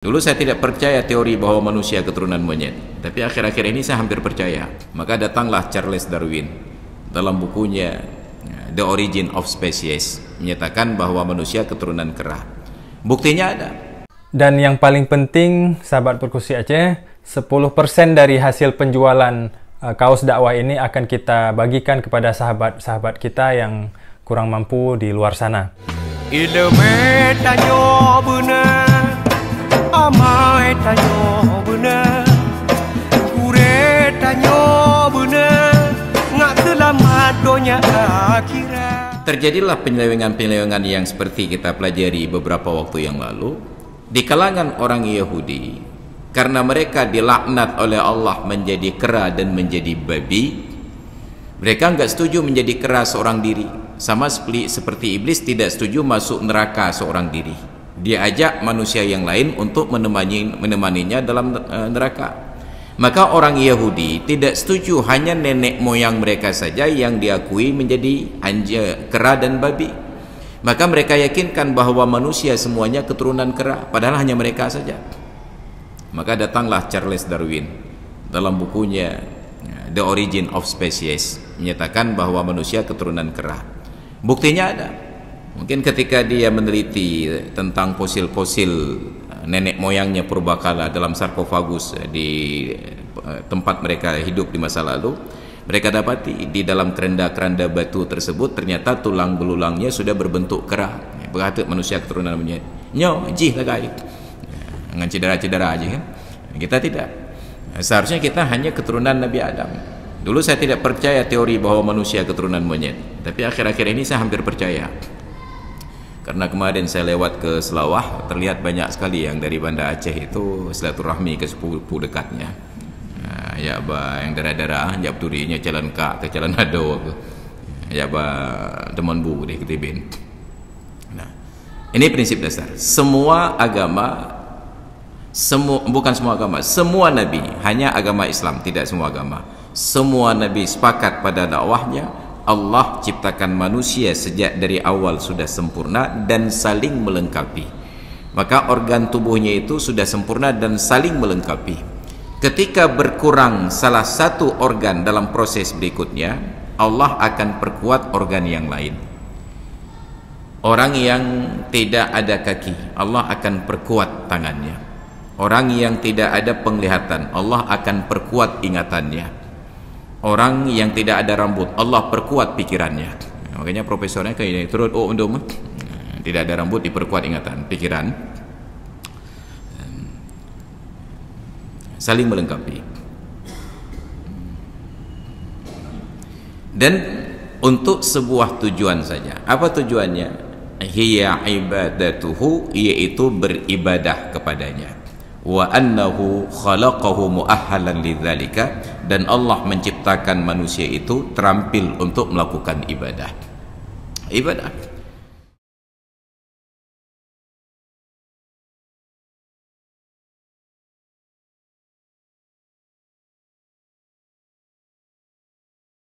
Dulu saya tidak percaya teori bahwa manusia keturunan monyet, tapi akhir-akhir ini saya hampir percaya. Maka datanglah Charles Darwin dalam bukunya The Origin of Species menyatakan bahwa manusia keturunan kera. Buktinya ada. Dan yang paling penting, sahabat Perkusi Aceh, 10% dari hasil penjualan kaos dakwah ini akan kita bagikan kepada sahabat-sahabat kita yang kurang mampu di luar sana. Ilmu tanyo benar, amai tanyo benar, kure tanyo benar, ngak selamat dunia akhirat. Terjadilah penyelewengan-penyelewengan yang seperti kita pelajari beberapa waktu yang lalu di kalangan orang Yahudi, karena mereka dilaknat oleh Allah menjadi kera dan menjadi babi. Mereka enggak setuju menjadi kera seorang diri, sama seperti iblis tidak setuju masuk neraka seorang diri. Dia ajak manusia yang lain untuk menemaninya dalam neraka. Maka orang Yahudi tidak setuju hanya nenek moyang mereka saja yang diakui menjadi kera dan babi. Maka mereka yakinkan bahwa manusia semuanya keturunan kera, padahal hanya mereka saja. Maka datanglah Charles Darwin dalam bukunya The Origin of Species menyatakan bahwa manusia keturunan kera. Buktinya ada. Mungkin ketika dia meneliti tentang fosil-fosil nenek moyangnya purbakala dalam sarkofagus di tempat mereka hidup di masa lalu, mereka dapati di dalam keranda-keranda batu tersebut ternyata tulang belulangnya sudah berbentuk kera. Berarti manusia keturunan monyet. Nyo, jih lagai. Dengan cedera-cedera aja kan. Kita tidak. Seharusnya kita hanya keturunan Nabi Adam. Dulu saya tidak percaya teori bahwa manusia keturunan monyet, tapi akhir-akhir ini saya hampir percaya. Karena kemarin saya lewat ke Selawah, terlihat banyak sekali yang dari Banda Aceh itu silaturahmi ke sepupu dekatnya. Ya ba yang darah-darah, ya turinya jalan kak ke jalan ado, ya ba teman bu di Ketibin. Nah, ini prinsip dasar. Semua agama, bukan semua agama, semua nabi, hanya agama Islam, tidak semua agama. Semua nabi sepakat pada dakwahnya. Allah ciptakan manusia sejak dari awal sudah sempurna dan saling melengkapi. Maka organ tubuhnya itu sudah sempurna dan saling melengkapi. Ketika berkurang salah satu organ dalam proses berikutnya, Allah akan perkuat organ yang lain. Orang yang tidak ada kaki, Allah akan perkuat tangannya. Orang yang tidak ada penglihatan, Allah akan perkuat ingatannya. Orang yang tidak ada rambut, Allah perkuat pikirannya. Makanya profesornya kayak ini, turut tidak ada rambut diperkuat ingatan, pikiran, saling melengkapi. Dan untuk sebuah tujuan saja. Apa tujuannya? Hiya ibadatuhu, yaitu beribadah kepadanya. Wa annahu khalaqahu mu'ahhalan lidzalika, dan Allah menciptakan manusia itu terampil untuk melakukan ibadah.